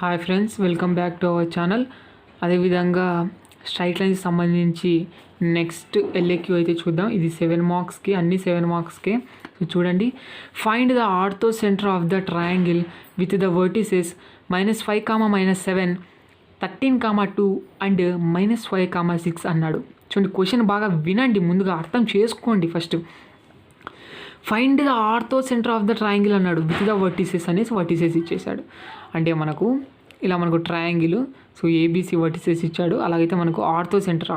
Hi friends, welcome back to our channel. అదేవిధంగా straight lines సంబంధించి next LAQ అయితే చూద్దాం. ఇది 7 మార్క్స్కి, అన్ని 7 మార్క్స్కి. సో చూడండి, find the orthocentre of the triangle with the vertices -5, -7, 13, 2 and -5, 6 అన్నాడు. చూడండి, క్వశ్చన్ బాగా వినండి, ముందుగా అర్థం చేసుకోండి. First find the orthocentre of the triangle అన్నాడు. విత్ ద వర్టిసెస్ అనేసి వర్టిసెస్ ఇచ్చేసాడు. అంటే మనకు ట్రయాంగిల్, సో ఏబీసీ వర్టిసెస్ ఇచ్చాడు. అలాగైతే మనకు ఆర్థో సెంటర్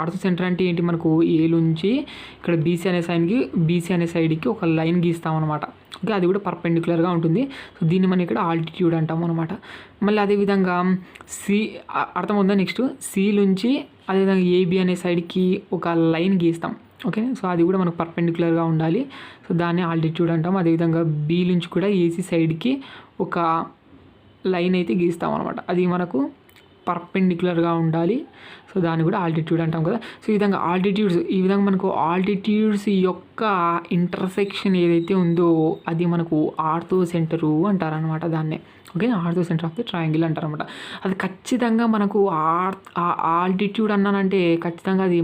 అంటే ఏంటి, మనకు ఏ నుంచి ఇక్కడ బీసీ అనే సైడ్కి ఒక లైన్ గీస్తామన్నమాట. ఓకే, అది కూడా పర్పెండిక్యులర్గా ఉంటుంది. సో దీన్ని మనం ఇక్కడ ఆల్టిట్యూడ్ అంటాం అనమాట. మళ్ళీ అదేవిధంగా సి అర్థమవుతుందా, నెక్స్ట్ సి నుంచి అదేవిధంగా ఏబీ అనే సైడ్కి ఒక లైన్ గీస్తాం. ఓకే, సో అది కూడా మనకు పర్పెండిక్యులర్గా ఉండాలి. సో దాన్ని ఆల్టిట్యూడ్ అంటాం. అదేవిధంగా బీ నుంచి కూడా ఏసీ సైడ్కి ఒక లైన్ అయితే గీస్తాం అనమాట. అది మనకు పర్పెండిక్యులర్గా ఉండాలి. సో దాన్ని కూడా ఆల్టిట్యూడ్ అంటాం కదా. సో ఈ విధంగా మనకు ఆల్టిట్యూడ్స్ యొక్క ఇంటర్సెక్షన్ ఏదైతే ఉందో అది మనకు ఆర్థో సెంటరు అంటారనమాట. దాన్నే okay, ortho centre of the triangle అంటారనమాట. అది ఖచ్చితంగా మనకు ఆల్టిట్యూడ్ అన్నానంటే ఖచ్చితంగా అది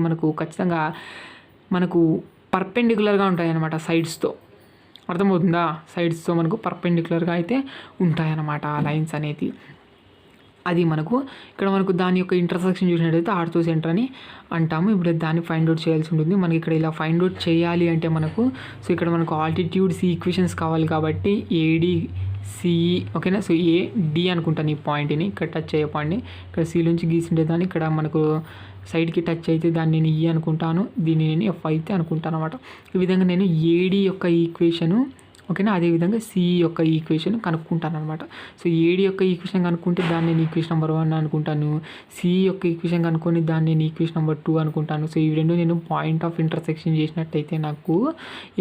మనకు పర్పెండిక్యులర్గా ఉంటాయి అన్నమాట. సైడ్స్తో అర్థమవుతుందా, సైడ్స్తో మనకు పర్పెండిక్యులర్గా అయితే ఉంటాయన్నమాట ఆ లైన్స్ అనేది. అది మనకు దాని యొక్క ఇంటర్సెక్షన్ చూసినట్టయితే ఆర్థో సెంటర్ అని అంటాము. ఇప్పుడు దాన్ని ఫైండ్ అవుట్ చేయాల్సి ఉంటుంది. మనకి ఇక్కడ ఇలా ఫైండ్ అవుట్ చేయాలి అంటే సో ఇక్కడ మనకు ఆల్టిట్యూడ్స్ ఈక్వేషన్స్ కావాలి కాబట్టి ఏడి సిఈ, ఓకేనా. సో ఏడి అనుకుంటాను ఈ పాయింట్ని, ఇక్కడ టచ్ అయ్యే పాయింట్ని. ఇక్కడ సి నుంచి గీసిండే దాన్ని ఇక్కడ మనకు సైడ్కి టచ్ అయితే దాన్ని నేను ఈ అనుకుంటాను, దీన్ని నేను ఎఫ్ అయితే అనుకుంటాను అనమాట. ఈ విధంగా నేను ఏడి యొక్క ఈక్వేషను, ఓకేనా, అదేవిధంగా సిఈ యొక్క ఈక్వేషన్ కనుక్కుంటాను అనమాట. సో ఏడి యొక్క ఈక్వేషన్ కనుక్కుంటే దాన్ని నేను ఈక్వేషన్ నెంబర్ 1 అనుకుంటాను. సిఈ యొక్క ఈక్వేషన్ కనుక్కొని దాన్ని నేను ఈక్వేషన్ నెంబర్ 2 అనుకుంటాను. సో ఈ రెండు నేను పాయింట్ ఆఫ్ ఇంటర్సెక్షన్ చేసినట్టయితే నాకు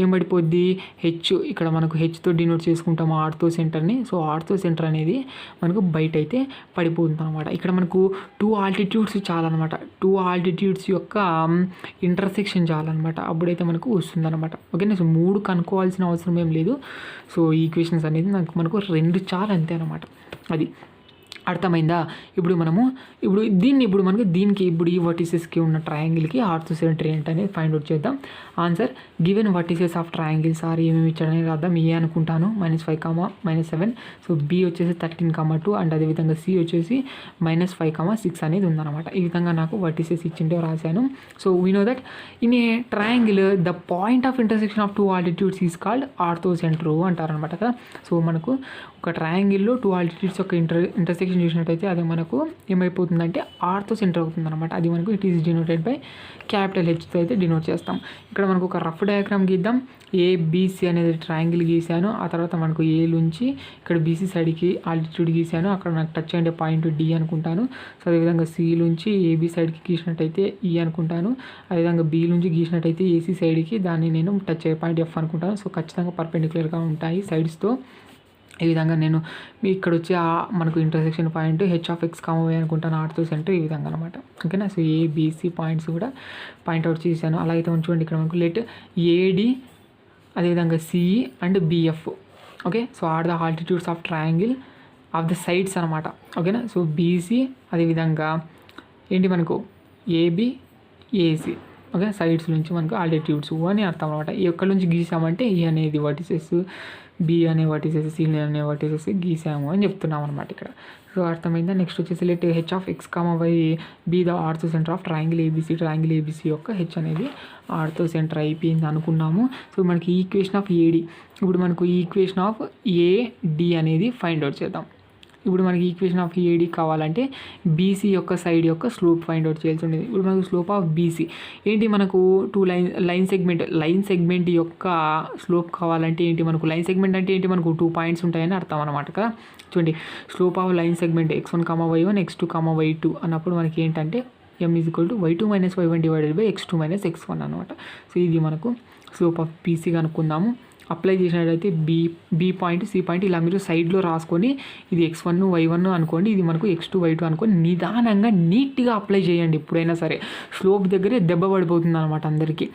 ఏం పడిపోద్ది, హెచ్. ఇక్కడ మనకు హెచ్తో డినోట్ చేసుకుంటాము ఆర్థో సెంటర్ని. సో ఆర్థో సెంటర్ అనేది మనకు బయట అయితే పడిపోతుంది అనమాట. ఇక్కడ మనకు 2 ఆల్టిట్యూడ్స్ చాలన్నమాట. 2 ఆల్టిట్యూడ్స్ యొక్క ఇంటర్సెక్షన్ చాలన్నమాట, అప్పుడైతే మనకు వస్తుందన్నమాట. ఓకేనా. సో 3 కనుక్కోవాల్సిన అవసరం ఏం లేదు. సో ఈక్వేషన్స్ అనేది మనకు 2 చాలు అంతే అనమాట. అది అర్థమైందా. ఇప్పుడు దీనికి ఈ వర్టిసెస్కి ఉన్న ట్రయాంగిల్కి ఆర్థో సెంటర్ ఏంటనేది ఫైండ్ అవుట్ చేద్దాం. Answer given vertices of triangles are ఏమేమి ఇచ్చాడని రాద్దాం. ఏ అనుకుంటాను -5, -7. సో బి వచ్చేసి 13, 2 అండ్ అదేవిధంగా సి వచ్చేసి -5, 6 అనేది ఉందన్నమాట. ఈ విధంగా నాకు వర్టిసెస్ ఇచ్చింటే రాశాను. So we know that in a triangle the point of intersection of 2 altitudes is called ortho centre అంటారనమాట కదా. సో మనకు ఒక ట్రయాంగిల్లో 2 ఆల్టిట్యూడ్స్ యొక్క ఇంటర్సెక్షన్ చూసినట్టయితే అది మనకు ఏమైపోతుందంటే ఆర్థో సెంటర్ అవుతుంది అనమాట. అది మనకు it is denoted by capital హెచ్తో అయితే డినోట్ చేస్తాం. ఇక్కడ మనకు ఒక రఫ్ డయాగ్రామ్ గీద్దాం. ఏబిసి అనేది ట్రయాంగిల్ గీసాను. ఆ తర్వాత మనకు ఏ నుంచి ఇక్కడ బీసీ సైడ్కి ఆల్టిట్యూడ్ గీసాను. అక్కడ నాకు టచ్ అయ్యే పాయింట్ డి అనుకుంటాను. సో అదేవిధంగా సి నుంచి ఏబీ సైడ్కి గీసినట్టయితే ఈ అనుకుంటాను. అదేవిధంగా బి నుంచి గీసినట్టయితే ఏసీ సైడ్కి దాన్ని నేను టచ్ అయ్యే పాయింట్ ఎఫ్ అనుకుంటాను. సో ఖచ్చితంగా పర్పెండిక్యులర్గా ఉంటాయి సైడ్స్తో. ఈ విధంగా నేను ఇక్కడ వచ్చి మనకు ఇంటర్సెక్షన్ పాయింట్ హెచ్(x, y) అనుకుంటాను ఆర్థో సెంటర్. ఈ విధంగా అనమాట. ఓకేనా. సో ఏబిసి పాయింట్స్ కూడా పాయింట్అవుట్ చేశాను. అలాగైతే చూడండి, ఇక్కడ మనకు లెట్ ఏడి అదేవిధంగా CE and BF. Okay, so are the altitudes of triangle of the sides అనమాట. ఓకేనా. సో బీసీ అదేవిధంగా ఏంటి మనకు ఏబి ఏసీ, ఓకే, సైడ్స్ నుంచి మనకు ఆల్టిట్యూడ్స్ అని అర్థం అనమాట. ఎక్కడి నుంచి గీసామంటే ఈ అనేది వర్టిసెస్, బి అనే వర్టిసెస్, సి అనే వర్టిసెస్ గీసాము అని చెప్తున్నాం అనమాట ఇక్కడ. సో అర్థమైందా. నెక్స్ట్ వచ్చేసి let H, y) be the orthocentre of triangle ABC యొక్క హెచ్ అనేది ఆర్థో సెంటర్ అయిపోయింది అనుకున్నాము. సో మనకి ఈక్వేషన్ ఆఫ్ ఏడి, ఇప్పుడు మనకు ఈక్వేషన్ ఆఫ్ ఏడి అనేది ఫైండ్ అవుట్ చేద్దాం. ఇప్పుడు మనకి ఈక్వేషన్ ఆఫ్ ఏడి కావాలంటే బీసీ యొక్క సైడ్ యొక్క స్లోప్ ఫైండ్ అవుట్ చేయాల్సి ఉంటుంది. ఇప్పుడు మనకు స్లోప్ ఆఫ్ బీసీ ఏంటి, మనకు 2 లైన్ సెగ్మెంట్ యొక్క స్లోప్ కావాలంటే ఏంటి, మనకు లైన్ సెగ్మెంట్ అంటే ఏంటి, మనకు 2 పాయింట్స్ ఉంటాయని అర్థం అనమాట కదా. చూడండి, slope of line segment x1, y1, x2, y2 అన్నప్పుడు మనకి ఏంటంటే m = y2 - y1 / x2 - x1 అనమాట. సో ఇది మనకు స్లోప్ ఆఫ్ బీసీ కనుక్కుందాము. అప్లై చేసినట్లయితే బి పాయింట్, సి పాయింట్ ఇలా మీరు సైడ్లో రాసుకొని ఇది x1, y1 అనుకోండి, ఇది మనకు x2, y2 అనుకోని నిదానంగా నీట్గా అప్లై చేయండి. ఎప్పుడైనా సరే స్లోప్ దగ్గరే దెబ్బ పడిపోతుంది అనమాట అందరికీ.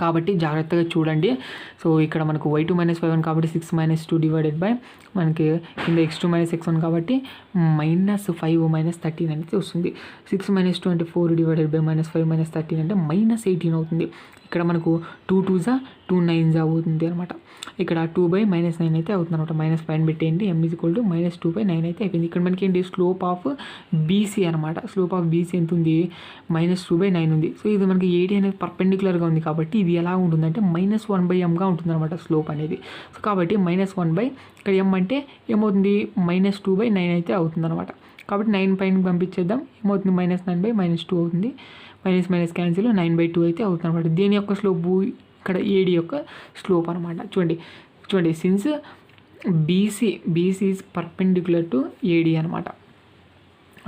కాబట్టి జాగ్రత్తగా చూడండి. సో ఇక్కడ మనకు y2 - y1 కాబట్టి 6 - 2 డివైడెడ్ బై మనకి కింద x2 - x1 కాబట్టి -5 - 13 అనేది వస్తుంది. 6 - 2 అంటే 4 డివైడెడ్ బై -5 - 13 అంటే -18 అవుతుంది. ఇక్కడ మనకు 2 2s 2 9s అవుతుంది అనమాట. ఇక్కడ 2/-9 అయితే అవుతుంది అనమాట. మైనస్ పైన పెట్టేయండి. m = -2/9 అయితే అయిపోయింది. ఇక్కడ మనకి ఏంటి స్లోప్ ఆఫ్ బీసీ అనమాట. స్లోప్ ఆఫ్ బీసీ ఎంత ఉంది? -2/9 ఉంది. సో ఇది మనకి AD అనేది పర్పెండిక్యులర్గా ఉంది కాబట్టి ఇది ఎలా ఉంటుందంటే -1/mగా ఉంటుంది అనమాట స్లోప్ అనేది. సో కాబట్టి -1/, ఇక్కడ m అంటే ఏమవుతుంది? -2/9 అయితే అవుతుంది అనమాట. కాబట్టి 9 పైన పంపించేద్దాం. ఏమవుతుంది? -9/-2 అవుతుంది. మైనస్ క్యాన్సిల్ 9/2 అయితే అవుతుంది అనమాట. దీని యొక్క స్లోపు ఇక్కడ AD యొక్క స్లోప్ అనమాట. చూడండి since BC is perpendicular to AD అనమాట.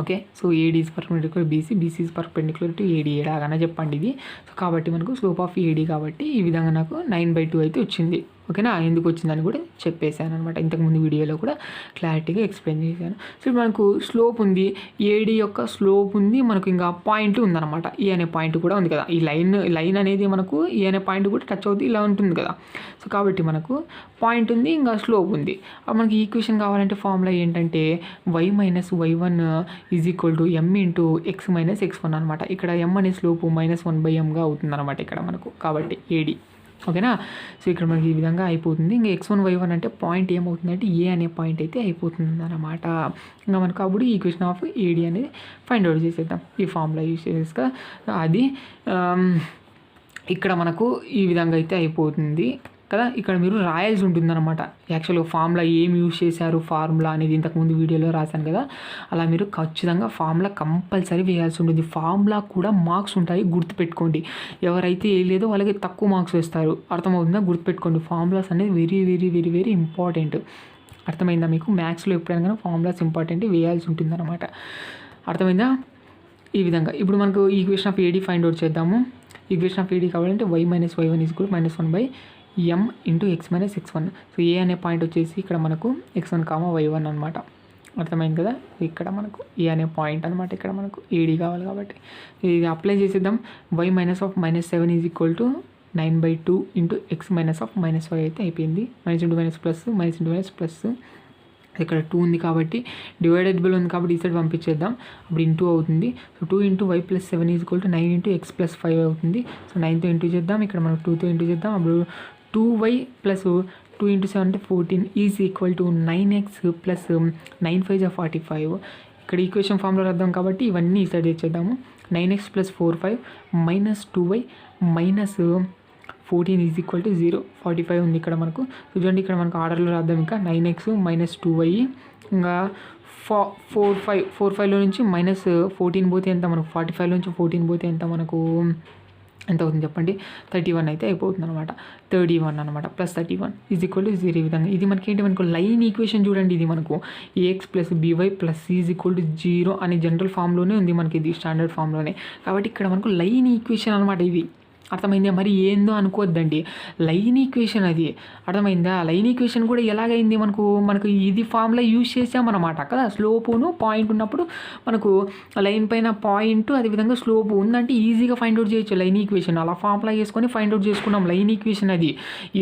Okay, so AD is perpendicular BC is perpendicular to AD ఎలాగైనా చెప్పండి ఇది. సో కాబట్టి మనకు స్లోప్ ఆఫ్ AD కాబట్టి ఈ విధంగా నాకు 9/2 అయితే వచ్చింది. ఓకేనా, ఎందుకు వచ్చిందని కూడా చెప్పేశాను అనమాట. ఇంతకుముందు వీడియోలో కూడా క్లారిటీగా ఎక్స్ప్లెయిన్ చేశాను. సో మనకు స్లోప్ ఉంది, AD యొక్క స్లోప్ ఉంది, మనకు ఇంకా పాయింట్ ఉందన్నమాట. E అనే పాయింట్ కూడా ఉంది కదా. ఈ లైన్ అనేది మనకు E అనే పాయింట్ కూడా టచ్ అవుతుంది, ఇలా ఉంటుంది కదా. సో కాబట్టి మనకు పాయింట్ ఉంది, ఇంకా స్లోప్ ఉంది. మనకి ఈక్వేషన్ కావాలంటే ఫార్ములా ఏంటంటే y - y1 = m × x - x1 అనమాట. ఇక్కడ m అనే స్లోపు -1/mగా అవుతుంది అనమాట ఇక్కడ మనకు. కాబట్టి AD. ఓకేనా, సో ఇక్కడ మనకి ఈ విధంగా అయిపోతుంది. ఇంకా x1 y1 అంటే పాయింట్ ఏమవుతుందంటే A అనే పాయింట్ అయితే అయిపోతుంది అనమాట. ఇంకా మనకు అప్పుడు ఈక్వేషన్ ఆఫ్ AD అనేది ఫైండ్ అవుట్ చేసేద్దాం ఈ ఫార్ములా యూజ్ చేసేస్తా. అది ఇక్కడ మనకు ఈ విధంగా అయితే అయిపోతుంది కదా. ఇక్కడ మీరు రాయాల్సి ఉంటుందన్నమాట. యాక్చువల్గా ఫార్ములా ఏం యూజ్ చేశారు ఫార్ములా అనేది ఇంతకుముందు వీడియోలో రాశాను కదా. అలా మీరు ఖచ్చితంగా ఫార్ములా కంపల్సరీ వేయాల్సి ఉంటుంది. ఫార్ములా కూడా మార్క్స్ ఉంటాయి, గుర్తుపెట్టుకోండి. ఎవరైతే వేయలేదో వాళ్ళకి తక్కువ మార్క్స్ వేస్తారు. అర్థమవుతుందా? గుర్తుపెట్టుకోండి. ఫార్ములాస్ అనేది very very very very important. అర్థమైందా మీకు? మ్యాథ్స్లో ఎప్పుడైనా కానీ ఫార్ములాస్ ఇంపార్టెంట్, వేయాల్సి ఉంటుందన్నమాట. అర్థమైందా? ఈ విధంగా ఇప్పుడు మనకు equation of AD find out చేద్దాము. ఈక్వేషన్ ఆఫ్ AD కావాలంటే y - y1 = -1/m × x - x1. So A అనే పాయింట్ వచ్చేసి ఇక్కడ మనకు x1, y1 అనమాట. అర్థమైంది కదా. ఇక్కడ మనకు A అనే పాయింట్ అనమాట. ఇక్కడ మనకు AD కావాలి కాబట్టి ఇది అప్లై చేసేద్దాం. y - -7 = 9/2 × x - -5 అయితే అయిపోయింది. -+, ఇక్కడ 2 ఉంది కాబట్టి డివైడబుల్ ఉంది కాబట్టి ఈ సైడ్ పంపించేద్దాం. అప్పుడు ఇంటూ అవుతుంది. సో 2 × y + 7 = 9 × x + 5 అవుతుంది. సో 9తో ఇంటూ చేద్దాం. ఇక్కడ మనం 2తో ఇంటూ చేద్దాం. అప్పుడు 2y + 2 × 7 అంటే 14 = 9x + 9 × 5 = 45. ఇక్కడ ఈక్వేషన్ ఫార్ములా రాద్దాం కాబట్టి ఇవన్నీ ఈ సైడ్ తెచ్చేద్దాము. 9x + 4y - 2y - 14 = 0. 45 ఉంది ఇక్కడ మనకు. చూడండి ఇక్కడ మనకు ఆర్డర్లో రాద్దాం. ఇంకా 9x - 2y ఇంకా 45లో నుంచి -14 పోతే ఎంత మనకు? 45లో నుంచి 14 పోతే ఎంత మనకు? ఎంత అవుతుంది చెప్పండి? 31 అయితే అయిపోతుంది అనమాట. 31 అనమాట. +31 = 0. ఈ విధంగా ఇది మనకి ఏంటి? మనకు లైన్ ఈక్వేషన్ చూడండి. ఇది మనకు AX + BY + C = 0 అనే జనరల్ ఫామ్లోనే ఉంది మనకి, ఇది స్టాండర్డ్ ఫామ్లోనే. కాబట్టి ఇక్కడ మనకు లైన్ ఈక్వేషన్ అనమాట ఇది. అర్థమైందా? మరి ఏందో అనుకోవద్దండి, లైన్ ఈక్వేషన్ అది. అర్థమైందా? లైన్ ఈక్వేషన్ కూడా ఎలాగైంది మనకు ఇది ఫార్ములా యూజ్ చేసామన్నమాట కదా. స్లోపును పాయింట్ ఉన్నప్పుడు మనకు లైన్ పైన పాయింట్, అదేవిధంగా స్లోపు ఉందంటే ఈజీగా ఫైండ్ అవుట్ చేయొచ్చు లైన్ ఈక్వేషన్. అలా ఫార్ములా వేసుకొని ఫైండ్ అవుట్ చేసుకున్నాం లైన్ ఈక్వేషన్. అది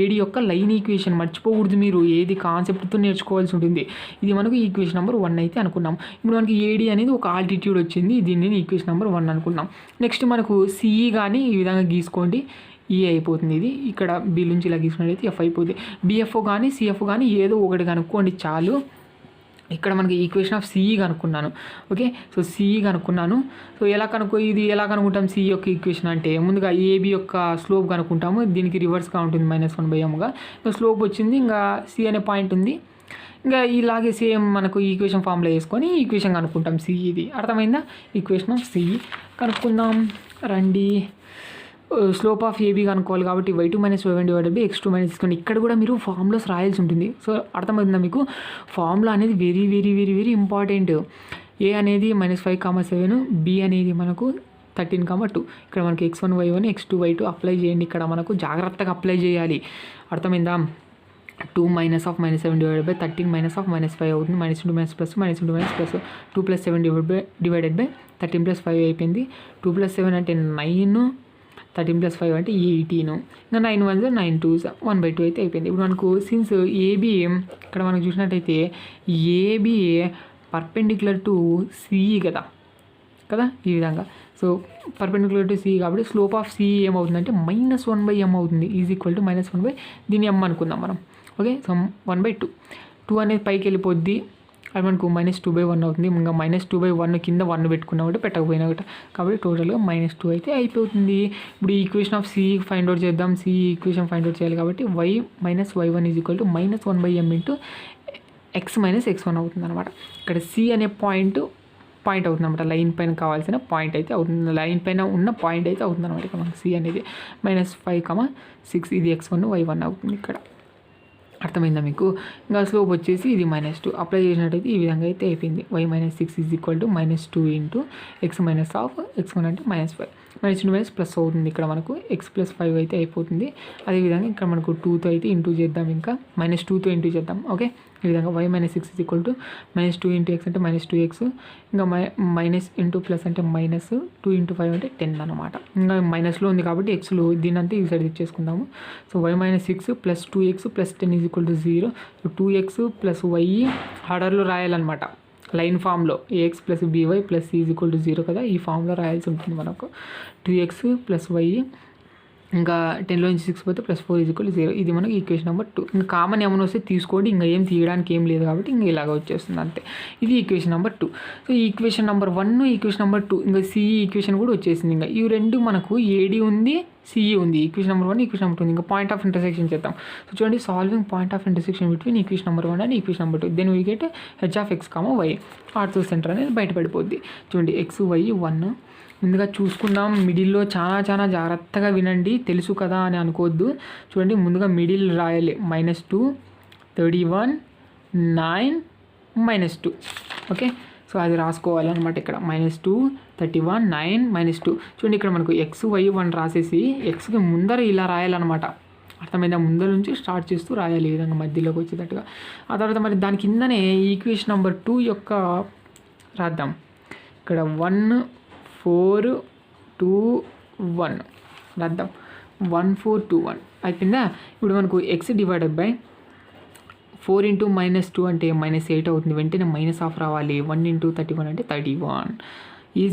AD యొక్క లైన్ ఈక్వేషన్. మర్చిపోకూడదు మీరు, ఏది కాన్సెప్ట్తో నేర్చుకోవాల్సి ఉంటుంది. ఇది మనకు ఈక్వేషన్ నెంబర్ 1 అయితే అనుకున్నాం. ఇప్పుడు మనకి AD అనేది ఒక ఆల్టిట్యూడ్ వచ్చింది, దీన్ని ఈక్వేషన్ నెంబర్ 1 అనుకున్నాం. నెక్స్ట్ మనకు CE కానీ ఈ విధంగా గీసుకోండి. E అయిపోతుంది. ఇది ఇక్కడ B నుంచి ఇలా గీసుకున్నట్లయితే F అయిపోతుంది. BF కానీ CF కానీ ఏదో ఒకటి కనుక్కోండి చాలు. ఇక్కడ మనకి ఈక్వేషన్ ఆఫ్ CE కనుక్కున్నాను. ఓకే, సో CE కనుక్కున్నాను. సో ఎలా కనుక్కుంటాం CE యొక్క ఈక్వేషన్ అంటే ముందుగా AB యొక్క స్లోప్ కనుక్కుంటాము. దీనికి రివర్స్గా ఉంటుంది -1/mగా. స్లోప్ వచ్చింది, ఇంకా C అనే పాయింట్ ఉంది. ఇంకా ఇలాగే సేమ్ మనకు ఈక్వేషన్ ఫార్ములా వేసుకొని ఈక్వేషన్ కనుక్కుంటాం CE. ఇది అర్థమైందా? ఈక్వేషన్ ఆఫ్ CE కనుక్కుందాం రండి. స్లోప్ ఆఫ్ AB కనుక్కోవాలి కాబట్టి y2 - y1 / x2 - x1. ఇక్కడ కూడా మీరు ఫార్ములాస్ రాయాల్సి ఉంటుంది. సో అర్థమవుతుందా మీకు? ఫార్ములా అనేది very very very very important. A అనేది -5,7, B అనేది మనకు 13,2. ఇక్కడ మనకి x1 y1 x2 y2 apply చేయండి. ఇక్కడ మనకు జాగ్రత్తగా అప్లై చేయాలి. అర్థమైందా? 2 - -7 / 13 - -5 అవుతుంది. -2 - +, -2 - +, 2 + 7 / 13 + 5 అయిపోయింది. 2 + 7 అంటే 9, 13 + 5 అంటే 18, ఇంకా 9 1 9 2 1/2 అయితే అయిపోయింది. ఇప్పుడు మనకు సిన్స్ ఏబి ఇక్కడ మనం చూసినట్టయితే ఏబి పర్పెండిక్యులర్ టు సిఈ కదా ఈ విధంగా. సో పర్పెండిక్యులర్ టు సిఈ కాబట్టి స్లోప్ ఆఫ్ సిఈ ఏమవుతుందంటే -1/m అవుతుంది. -1/, దీన్ని m అనుకుందాం మనం. Okay, so 1/2. 2 అనేది పైకి వెళ్ళిపోద్ది, అది మనకు -2/1 అవుతుంది. ఇంకా -2/1 కింద 1 పెట్టుకున్నా ఒకటి పెట్టకపోయినా ఒకటి, కాబట్టి టోటల్గా -2 అయితే అయిపోతుంది. ఇప్పుడు ఈ equation of CE find out చేద్దాం. సిఈ ఈక్వేషన్ ఫైండ్ అవుట్ చేయాలి కాబట్టి y - y1 = -1/m into x - x1 అవుతుంది అనమాట. ఇక్కడ సి అనే పాయింట్ అవుతుంది అనమాట. లైన్ పైన కావాల్సిన పాయింట్ అయితే అవుతుంది, లైన్ పైన ఉన్న పాయింట్ అయితే అవుతుంది అనమాట. ఇక్కడ మనకు సి అనేది -5, 6 ఇది x1 y1 అవుతుంది. ఇక్కడ అర్థమైందా మీకు? ఇంకా స్లోప్ వచ్చేసి ఇది -2 అప్లై చేసినట్టయితే ఈ విధంగా అయితే అయిపోయింది. y - 6 = -2 ఇంటూ x - x1 అంటే -5, -2 ప్లస్ అవుతుంది. ఇక్కడ మనకు x + 5 అయితే అయిపోతుంది. అదేవిధంగా ఇక్కడ మనకు 2తో అయితే ఇంటూ చేద్దాం, ఇంకా -2తో ఇంటూ చేద్దాం. ఓకే, ఈ విధంగా y - 6 = -2 ఇంటూ x అంటే -2x, ఇంకా మైనస్ ఇంటూ ప్లస్ అంటే -2 ఇంటూ 5 అంటే 10 అనమాట. ఇంకా మైనస్లో ఉంది కాబట్టి ఎక్స్లో దీని అంతా ఈ సైడ్ ఇచ్చేసుకుందాము. So y - 6 + 2x + 10 = 0. So 2x + y ఆర్డర్లో రాయాలన్నమాట, లైన్ ఫామ్లో ax + by + c = 0 కదా, ఈ ఫామ్లో రాయాల్సి ఉంటుంది మనకు. 2x + y ఇంకా 10లో నుంచి 6 పోతే +4 = 0. ఇది మనకి ఈక్వేషన్ నెంబర్ 2. ఇంకా కామన్ ఏమైనా వస్తే తీసుకోండి, ఇంకా ఏం తీయడానికి ఏం లేదు కాబట్టి ఇంకా ఇలాగ వచ్చేస్తుంది అంతే. ఇది equation number 2. So equation number 1, equation number 2, ఇంకా సిఈ ఈక్వేషన్ కూడా వచ్చేసింది. ఇంకా ఇవి రెండు మనకు ఏడి ఉంది, సిఈ ఉంది. ఈక్వేషన్ నెంబర్ 1, ఈక్వేషన్ నెంబర్ 2 ఉంది. ఇంకా పాయింట్ ఆఫ్ ఇంటర్సెక్షన్ చేద్దాం. సో చూడండి, solving point of intersection between equation number 1 and equation number 2, then we get h(x, y) orthocentre అనేది బయటపడిపోద్ది. చూడండి, x, y 1 ముందుగా చూసుకుందాం. మిడిల్లో చాలా జాగ్రత్తగా వినండి, తెలుసు కదా అని అనుకోవద్దు. చూడండి, ముందుగా మిడిల్ రాయాలి. -2, 31, 9, -2. ఓకే, సో అది రాసుకోవాలన్నమాట. ఇక్కడ -2, 31, 9, -2. చూడండి, ఇక్కడ మనకు x, y 1 రాసేసి ఎక్స్కి ముందర ఇలా రాయాలన్నమాట. అర్థమైందా? ముందర నుంచి స్టార్ట్ చేస్తూ రాయాలి ఈ విధంగా మధ్యలోకి వచ్చేటట్టుగా. ఆ తర్వాత మరి దాని కిందనే ఈక్వేషన్ నెంబర్ 2 యొక్క రాద్దాం. ఇక్కడ 1, 4, 2, 1 రాద్దాం. 1, 4, 2, 1 అయిపోయిందా? ఇప్పుడు మనకు x ÷ 4 ఇంటూ -2 అంటే -8 అవుతుంది. వెంటనే -1 రావాలి. 1 ఇంటూ 31 అంటే 31 =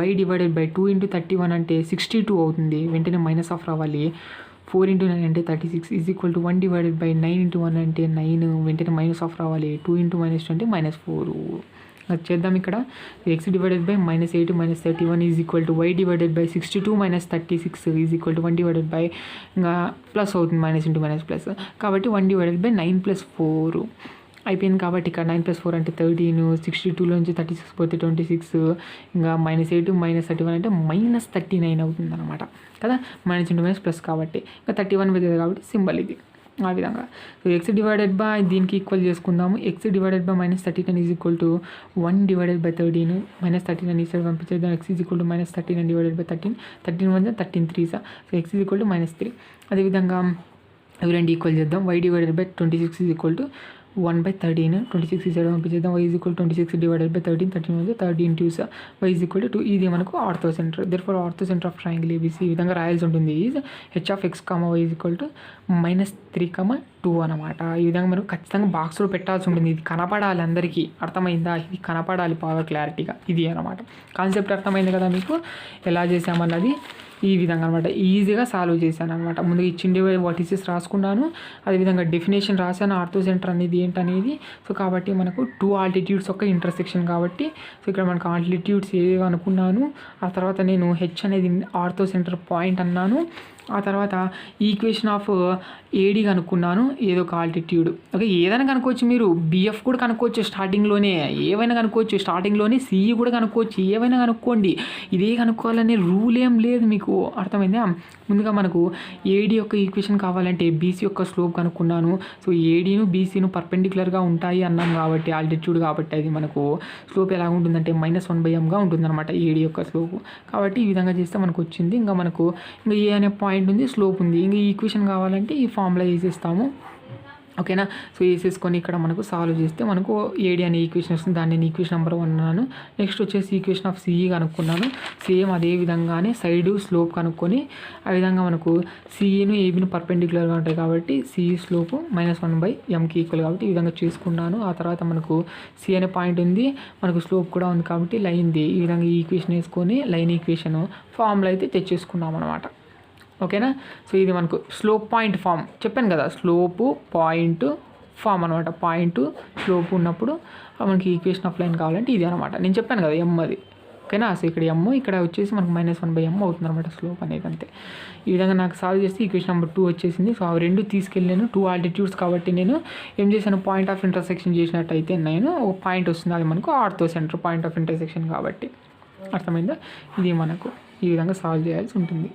y ÷ 2 ఇంటూ 31 అంటే 62 అవుతుంది. వెంటనే -1 రావాలి. 4 ఇంటూ 9 అంటే 36 = 1 / 9 ఇంటూ 1 అంటే 9, వెంటనే -1 రావాలి. 2 ఇంటూ -2 అంటే -4. అది చేద్దాం. ఇక్కడ x ÷ -8 - 31 y ÷ 62 - 36 = 1 / ఇంకా ప్లస్ అవుతుంది, -, ఇంటూ ప్లస్, కాబట్టి 1 / 9 + 4 అయిపోయింది. కాబట్టి ఇక్కడ 9 + 4 అంటే 13, 62లో నుంచి 36 పోతే 26, ఇంకా -8 - 31 అంటే -39 అవుతుంది అనమాట కదా, -, ఇంటూ ప్లస్ కాబట్టి ఇంకా 31 అవుతుంది కాబట్టి సింబల్ ఇది. ఆ విధంగా సో x / దీనికి ఈక్వల్ చేసుకుందాము. x / -39 = 1 / 13 -39 ఈ సైడ్ పంపించేద్దాం. x -39 / 13, 13 1 13 3 so x -3. అదేవిధంగా అవి రెండు ఈక్వల్ చేద్దాం. y / 26 = 1/13, 26 ఈ సైడ్ పంపించేద్దాం. y 26 / 13, 13 1 13 2 y 2. ఇది మనకు ortho centre. Therefore ortho centre of triangle ABC ఈ విధంగా రాయాల్సి ఉంటుంది. h(x, y) -3, 2 అనమాట. ఈ విధంగా మనం ఖచ్చితంగా బాక్స్లో పెట్టాల్సి ఉంటుంది. ఇది కనపడాలి అందరికీ, అర్థమైందా? ఇది కనపడాలి బాగా క్లారిటీగా. ఇది అనమాట కాన్సెప్ట్. అర్థమైంది కదా మీకు ఎలా చేసామన్నది? ఈ విధంగా అనమాట ఈజీగా సాల్వ్ చేశాను అనమాట. ముందుగా ఇచ్చిండే వాటిసెస్ రాసుకున్నాను, అదేవిధంగా డెఫినేషన్ రాశాను ఆర్థో సెంటర్ అనేది ఏంటనేది. సో కాబట్టి మనకు 2 ఆల్టిట్యూడ్స్ యొక్క ఇంటర్సెక్షన్ కాబట్టి, సో ఇక్కడ మనకు ఆల్టిట్యూడ్స్ ఏవి అనుకున్నాను. ఆ తర్వాత నేను హెచ్ అనేది ఆర్థో సెంటర్ పాయింట్ అన్నాను. ఆ తర్వాత ఈక్వేషన్ ఆఫ్ ఏడి కనుక్కున్నాను, ఏదో ఒక ఆల్టిట్యూడ్. ఓకే, ఏదైనా కనుక్కోవచ్చు, మీరు బిఎఫ్ కూడా కనుక్కోవచ్చు స్టార్టింగ్లోనే, ఏవైనా కనుక్కోవచ్చు స్టార్టింగ్లోనే, సిఈ కూడా కనుక్కోవచ్చు, ఏవైనా కనుక్కోండి. ఇదే కనుక్కోవాలనే రూల్ ఏం లేదు మీకు, అర్థమైందా? ముందుగా మనకు ఏడి యొక్క ఈక్వేషన్ కావాలంటే బీసీ యొక్క స్లోప్ కనుక్కున్నాను. సో ఏడీను బీసీను పర్పెండిక్యులర్గా ఉంటాయి అన్నాం కాబట్టి, ఆల్టిట్యూడ్ కాబట్టి అది మనకు స్లోప్ ఎలా ఉంటుందంటే -1/mగా ఉంటుందన్నమాట ఏడి యొక్క స్లోప్. కాబట్టి ఈ విధంగా చేస్తే మనకు వచ్చింది. ఇంకా మనకు ఇంకా ఏ అనే పాయింట్ ఉంది, స్లోప్ ఉంది. ఇంకా ఈక్వేషన్ కావాలంటే ఈ ఫార్ములా వేసేస్తాము. ఓకేనా. సో వేసేసుకొని ఇక్కడ మనకు సాల్వ్ చేస్తే మనకు ఏడి అనే ఈక్వేషన్ వస్తుంది. దాన్ని నేను ఈక్వేషన్ నెంబర్ 1 అన్నాను. నెక్స్ట్ వచ్చేసి ఈక్వేషన్ ఆఫ్ సిఈ కనుక్కున్నాను. సేమ్ అదే విధంగానే సైడు స్లోప్ కనుక్కొని ఆ విధంగా మనకు సిఈను ఏబీను పర్పెండిక్యులర్గా ఉంటాయి కాబట్టి సిఈ స్లోపు -1/mకి ఈక్వల్ కాబట్టి ఈ విధంగా చేసుకున్నాను. ఆ తర్వాత మనకు సి అనే పాయింట్ ఉంది, మనకు స్లోప్ కూడా ఉంది కాబట్టి లైన్ది ఈ విధంగా ఈ ఈక్వేషన్ వేసుకొని లైన్ ఈక్వేషన్ ఫార్ములా అయితే తెచ్చేసుకున్నాం అనమాట. ఓకేనా. సో ఇది మనకు స్లోప్ పాయింట్ ఫామ్ చెప్పాను కదా, స్లోపు పాయింట్ ఫామ్ అనమాట. పాయింట్ స్లోప్ ఉన్నప్పుడు మనకి ఈక్వేషన్ ఆఫ్ లైన్ కావాలంటే ఇది అనమాట. నేను చెప్పాను కదా ఎమ్ అది. ఓకేనా. సో ఇక్కడ ఎమ్, ఇక్కడ వచ్చేసి మనకు -1/m అవుతుంది అనమాట స్లోప్ అనేది. అంతే. ఈ విధంగా నాకు సాల్వ్ చేస్తే ఈక్వేషన్ నెంబర్ 2 వచ్చేసింది. సో అవి రెండు తీసుకెళ్ళాను 2 ఆల్టిట్యూడ్స్ కాబట్టి నేను ఏం చేశాను, పాయింట్ ఆఫ్ ఇంటర్సెక్షన్ చేసినట్టయితే నేను ఒక పాయింట్ వస్తుంది, అది మనకు ortho centre point of intersection కాబట్టి. అర్థమైందా. ఇది మనకు ఈ విధంగా సాల్వ్ చేయాల్సి ఉంటుంది.